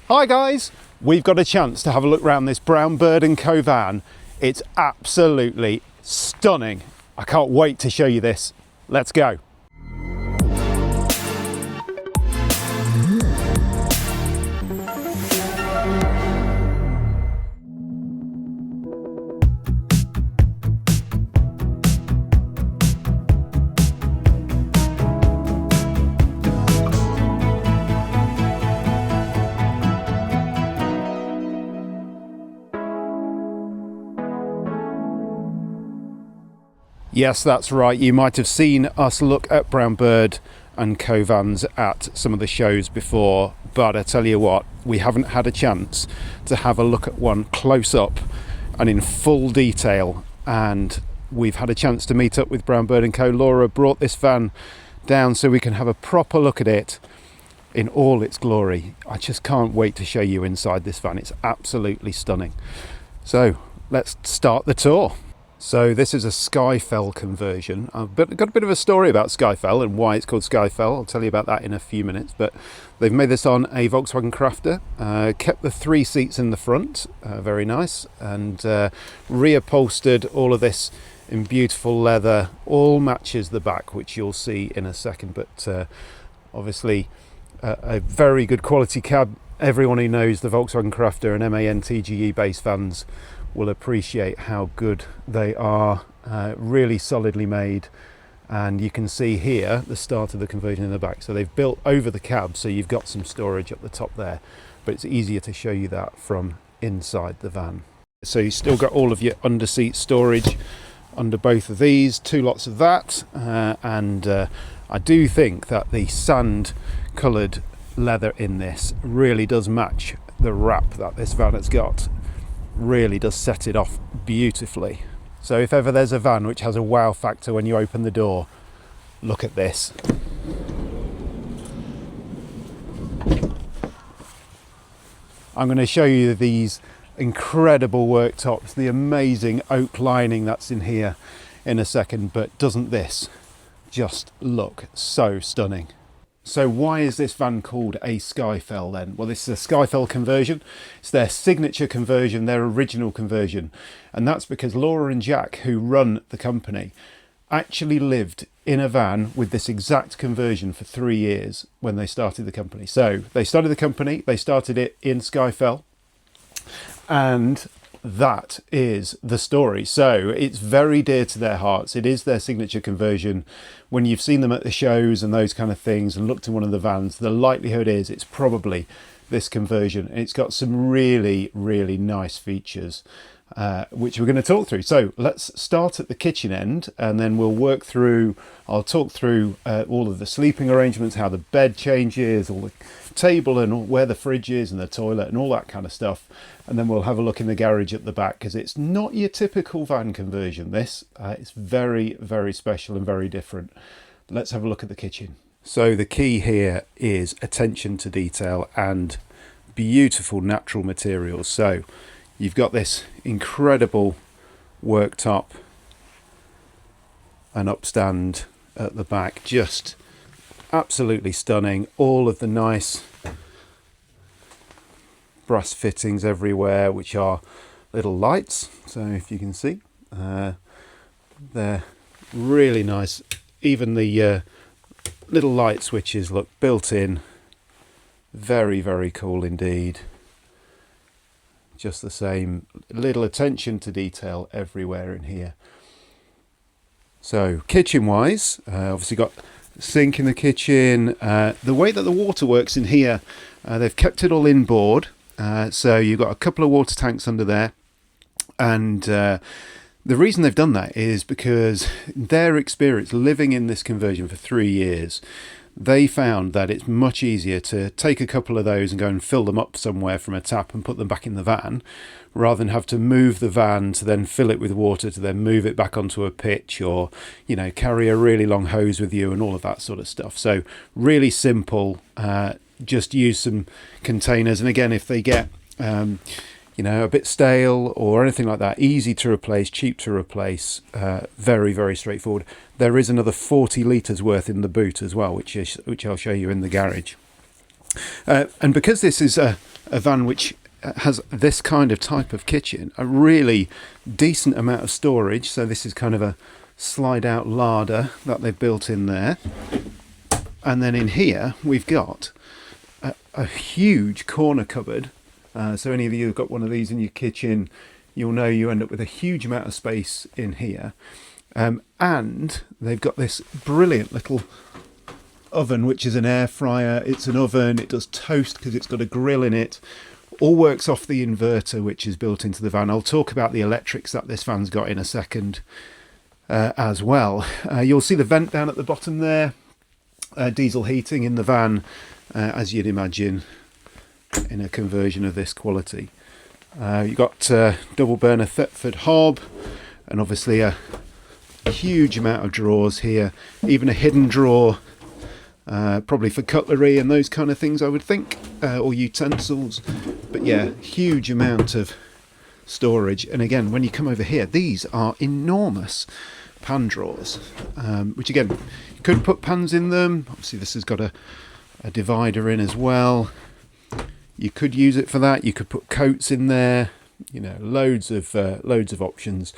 Hi guys, we've got a chance to have a look around this Brown Bird & Co van. It's absolutely stunning. I can't wait to show you this. Let's go. Yes, that's right. You might have seen us look at Brown Bird & Co vans at some of the shows before, but I tell you what, we haven't had a chance to have a look at one close up and in full detail, and we've had a chance to meet up with Brown Bird & Co. Laura brought this van down so we can have a proper look at it in all its glory. I just can't wait to show you inside this van. It's absolutely stunning. So let's start the tour. So this is a Scafell conversion. I've got a bit of a story about Scafell and why it's called Scafell. I'll tell you about that in a few minutes. But they've made this on a Volkswagen Crafter, kept the 3 seats in the front, very nice, and reupholstered all of this in beautiful leather. All matches the back, which you'll see in a second. But obviously a very good quality cab. Everyone who knows the Volkswagen Crafter and MAN TGE base vans will appreciate how good they are, really solidly made. And you can see here the start of the conversion in the back. So they've built over the cab, so you've got some storage up the top there, but it's easier to show you that from inside the van. So you've still got all of your under seat storage under both of these, 2 lots of that, and I do think that the sand coloured leather in this really does match the wrap that this van has got. Really does set it off beautifully. So if ever there's a van which has a wow factor when you open the door, look at this. I'm going to show you these incredible worktops, the amazing oak lining that's in here in a second, but doesn't this just look so stunning? So why is this van called a Scafell then? Well, this is a Scafell conversion. It's their signature conversion, their original conversion. And that's because Laura and Jack, who run the company, actually lived in a van with this exact conversion for 3 years when they started the company. So they started the company, they started it in Scafell, and that is the story. So it's very dear to their hearts. It is their signature conversion. When you've seen them at the shows and those kind of things and looked in one of the vans, the likelihood is it's probably this conversion. It's got some really, really nice features, which we're going to talk through. So let's start at the kitchen end, and then we'll work through, I'll talk through all of the sleeping arrangements, how the bed changes, all the table and where the fridge is and the toilet and all that kind of stuff. And then we'll have a look in the garage at the back, because it's not your typical van conversion. This it's very, very special and very different. Let's have a look at the kitchen. So the key here is attention to detail and beautiful natural materials. So you've got this incredible worktop and upstand at the back, just absolutely stunning. All of the nice brass fittings everywhere, which are little lights. So if you can see, they're really nice. Even the little light switches look built in. Very, very cool indeed. Just the same, little attention to detail everywhere in here. So kitchen wise, obviously got sink in the kitchen. The way that the water works in here, they've kept it all inboard. So you've got a couple of water tanks under there, and the reason they've done that is because their experience living in this conversion for 3 years, they found that it's much easier to take a couple of those and go and fill them up somewhere from a tap and put them back in the van, rather than have to move the van to then fill it with water to then move it back onto a pitch, or, you know, carry a really long hose with you and all of that sort of stuff. So really simple. Just use some containers, and again, if they get you know, a bit stale or anything like that, easy to replace, cheap to replace, very, very straightforward. There is another 40 litres worth in the boot as well, which I'll show you in the garage. And because this is a van which has this kind of type of kitchen, a really decent amount of storage. So this is kind of a slide out larder that they've built in there. And then in here we've got a huge corner cupboard. So any of you who've got one of these in your kitchen, you'll know you end up with a huge amount of space in here. And they've got this brilliant little oven, which is an air fryer. It's an oven, it does toast because it's got a grill in it. All works off the inverter which is built into the van. I'll talk about the electrics that this van's got in a second as well. You'll see the vent down at the bottom there. Diesel heating in the van, as you'd imagine in a conversion of this quality. You've got double burner Thetford hob, and obviously a huge amount of drawers here, even a hidden drawer, probably for cutlery and those kind of things, I would think, or utensils. But yeah, huge amount of storage. And again, when you come over here, these are enormous pan drawers, which again, you could put pans in them. Obviously this has got a divider in as well. You could use it for that. You could put coats in there, you know, loads of options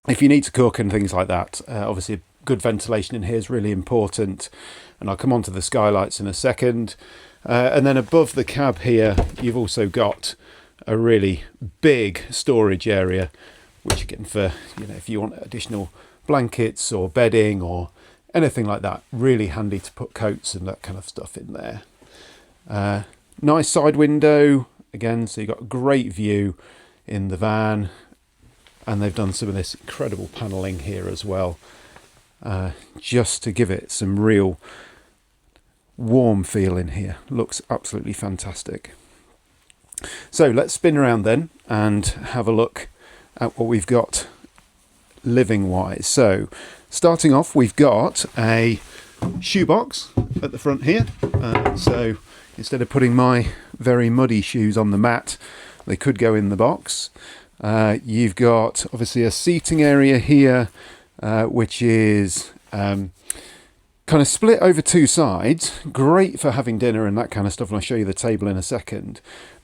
if you need to cook and things like that. Obviously good ventilation in here is really important, and I'll come on to the skylights in a second. And then above the cab here, you've also got a really big storage area, which again, for, you know, if you want additional blankets or bedding or anything like that, really handy to put coats and that kind of stuff in there. Nice side window again, so you've got a great view in the van, and they've done some of this incredible panelling here as well, just to give it some real warm feel in here. Looks absolutely fantastic. So let's spin around then and have a look at what we've got living wise. So starting off, we've got a shoebox at the front here. So instead of putting my very muddy shoes on the mat, they could go in the box. You've got obviously a seating area here, which is kind of split over two sides. Great for having dinner and that kind of stuff, and I'll show you the table in a second.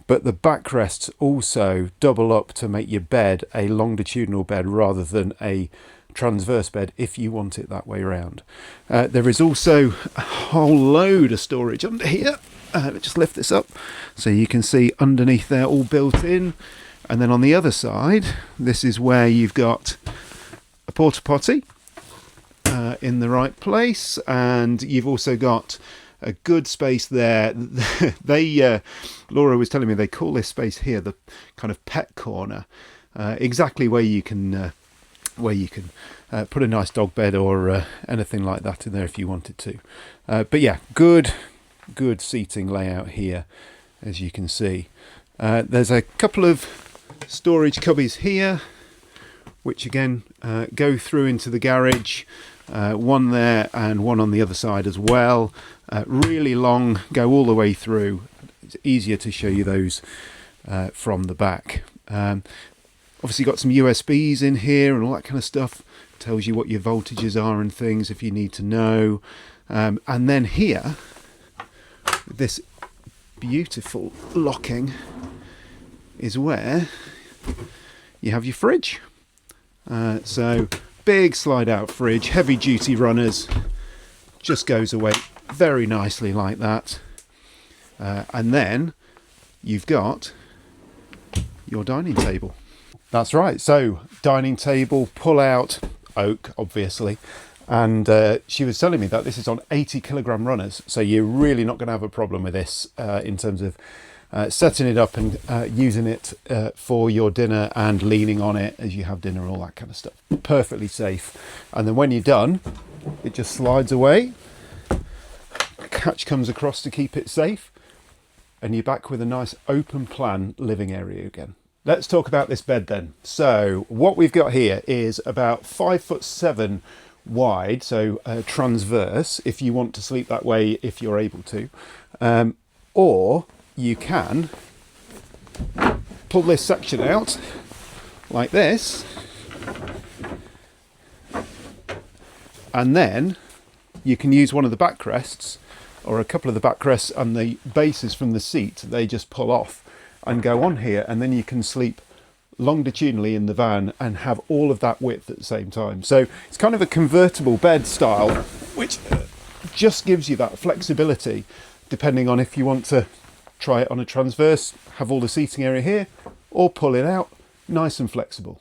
But the backrests also double up to make your bed a longitudinal bed rather than a transverse bed if you want it that way around. There is also a whole load of storage under here. Let's just lift this up so you can see underneath there, all built in. And then on the other side, this is where you've got a porta potty in the right place, and you've also got a good space there. Laura was telling me they call this space here the kind of pet corner, exactly where you can put a nice dog bed or anything like that in there if you wanted to. But yeah, good seating layout here, as you can see. There's a couple of storage cubbies here, which again go through into the garage. One there and one on the other side as well. Really long, go all the way through. It's easier to show you those from the back. Obviously got some USBs in here and all that kind of stuff. Tells you what your voltages are and things if you need to know. And then here, this beautiful locking is where you have your fridge. So big slide out fridge, heavy duty runners, just goes away very nicely like that. And then you've got your dining table. That's right, so dining table, pull out, oak obviously, and she was telling me that this is on 80 kilogram runners, so you're really not going to have a problem with this in terms of setting it up and using it for your dinner and leaning on it as you have dinner and all that kind of stuff. Perfectly safe. And then when you're done, it just slides away. Catch comes across to keep it safe, and you're back with a nice open plan living area again. Let's talk about this bed then. So what we've got here is about 5'7" wide, so transverse, if you want to sleep that way, if you're able to, or you can pull this section out like this, and then you can use one of the backrests or a couple of the backrests and the bases from the seat, they just pull off and go on here, and then you can sleep longitudinally in the van and have all of that width at the same time. So it's kind of a convertible bed style, which just gives you that flexibility depending on if you want to try it on a transverse, have all the seating area here, or pull it out, nice and flexible.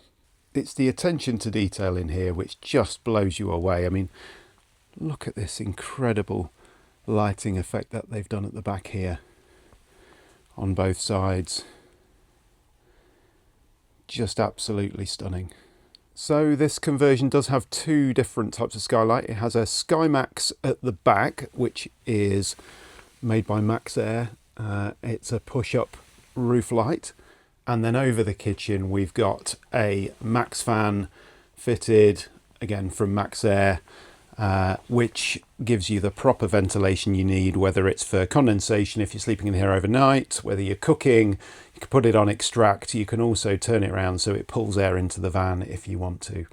It's the attention to detail in here which just blows you away. I mean, look at this incredible lighting effect that they've done at the back here on both sides. Just absolutely stunning. So this conversion does have two different types of skylight. It has a SkyMax at the back, which is made by Max Air. It's a push-up roof light. And then over the kitchen, we've got a Max fan fitted, again from Max Air, which gives you the proper ventilation you need, whether it's for condensation if you're sleeping in here overnight, whether you're cooking. You can put it on extract. You can also turn it around so it pulls air into the van if you want to.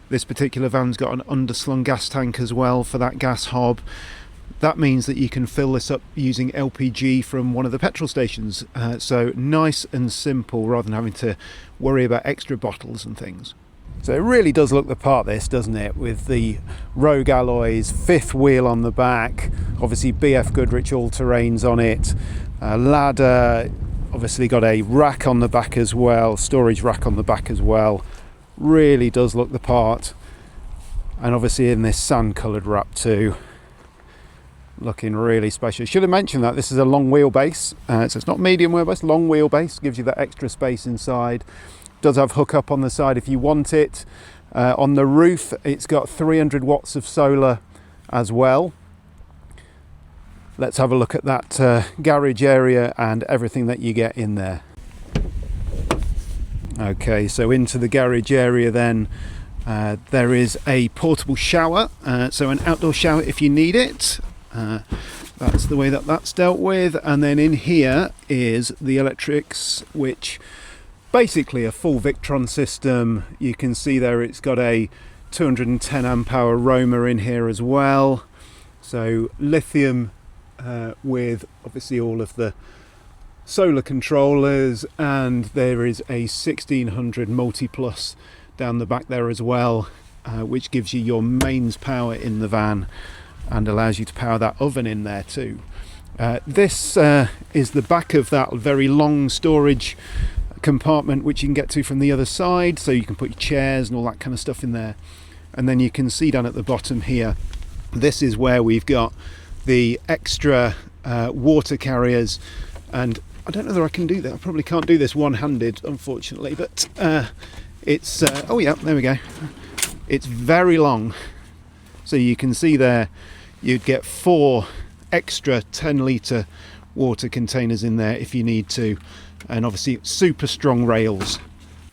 This particular van's got an underslung gas tank as well for that gas hob. That means that you can fill this up using LPG from one of the petrol stations. So nice and simple rather than having to worry about extra bottles and things. So it really does look the part, this, doesn't it? With the Rogue alloys, fifth wheel on the back, obviously BF Goodrich all-terrains on it, ladder, obviously got a rack on the back as well, storage rack on the back as well. Really does look the part. And obviously in this sand coloured wrap too. Looking really special. Should have mentioned that this is a long wheelbase, so it's not medium wheelbase, long wheelbase, gives you that extra space inside. Does have hookup on the side if you want it. On the roof, it's got 300 watts of solar as well. Let's have a look at that garage area and everything that you get in there. Okay, so into the garage area then. There is a portable shower, so an outdoor shower if you need it. That's the way that that's dealt with. And then in here is the electrics, which basically a full Victron system. You can see there it's got a 210 amp hour roamer in here as well. So lithium with obviously all of the solar controllers, and there is a 1600 multi-plus down the back there as well, which gives you your mains power in the van and allows you to power that oven in there too. This is the back of that very long storage compartment, which you can get to from the other side, so you can put your chairs and all that kind of stuff in there. And then you can see down at the bottom here, this is where we've got the extra water carriers. And I don't know whether I can do that. I probably can't do this one-handed, unfortunately, but it's oh yeah, there we go. It's very long, so you can see there you'd get 4 extra 10-litre water containers in there if you need to, and obviously super strong rails.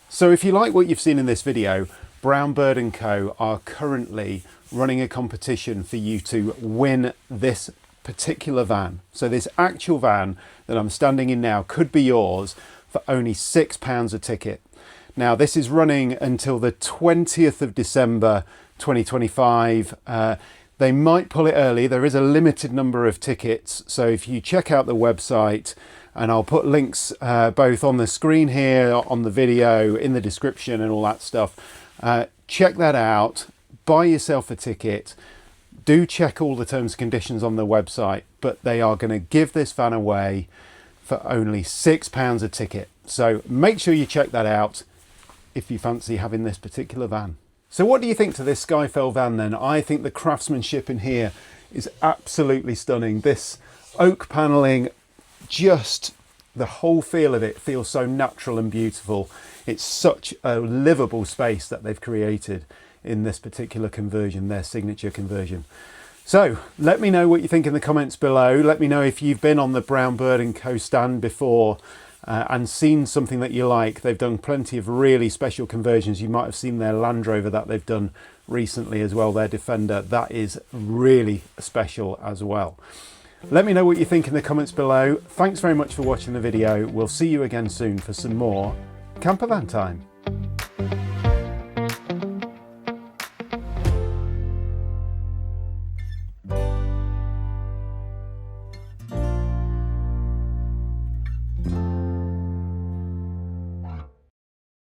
So if you like what you've seen in this video, Brown Bird & Co are currently running a competition for you to win this particular van. So this actual van that I'm standing in now could be yours for only £6 a ticket. Now this is running until the 20th of December 2025. They might pull it early. There is a limited number of tickets, so if you check out the website, and I'll put links both on the screen here, on the video, in the description and all that stuff. Check that out, buy yourself a ticket. Do check all the terms and conditions on the website, but they are going to give this van away for only £6 a ticket. So make sure you check that out if you fancy having this particular van. So what do you think to this Scafell van then? I think the craftsmanship in here is absolutely stunning. This oak panelling, just the whole feel of it feels so natural and beautiful. It's such a livable space that they've created in this particular conversion, their signature conversion. So let me know what you think in the comments below. Let me know if you've been on the Brown Bird & Co stand before and seen something that you like. They've done plenty of really special conversions. You might have seen their Land Rover that they've done recently as well, their Defender. That is really special as well. Let me know what you think in the comments below. Thanks very much for watching the video. We'll see you again soon for some more Campervan time.